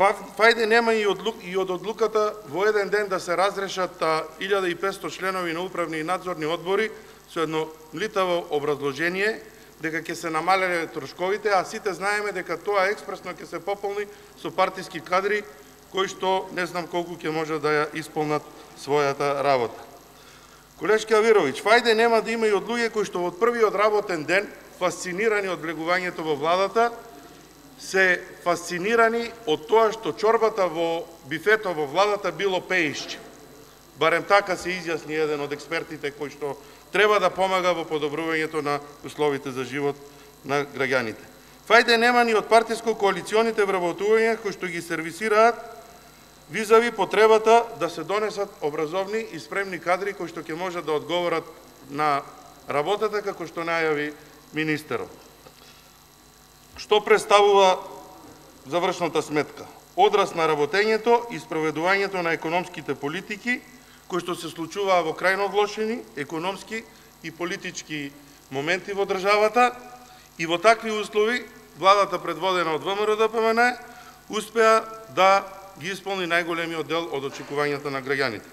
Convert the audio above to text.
Фајде нема и од одлуката во еден ден да се разрешат 1500 членови на управни и надзорни одбори со едно млитаво образложение дека ќе се намалеле трошковите, а сите знаеме дека тоа експресно ќе се пополни со партиски кадри кои што не знам колку ќе може да ја исполнат својата работа. Колешки Авировиќ, фајде нема да има и од луѓе кои што од првиот работен ден, фасцинирани од влегувањето во владата, се фасцинирани од тоа што чорбата во бифето во владата било пеишче. Барем така се изјасни еден од експертите кој што треба да помага во подобрувањето на условите за живот на граѓаните. Фајде нема ни од партиско-коалиционите вработувања кои што ги сервисираат визави потребата да се донесат образовни и спремни кадри кои што ќе можат да одговорат на работата како што најави министерот. Што представува завршната сметка? Одраз на работењето и спроведувањето на економските политики кои што се случуваа во крајно влошени економски и политички моменти во државата, и во такви услови владата предводена од ВМРО-ДПМН успеа да ги исполни најголемиот дел од очекувањата на граѓаните.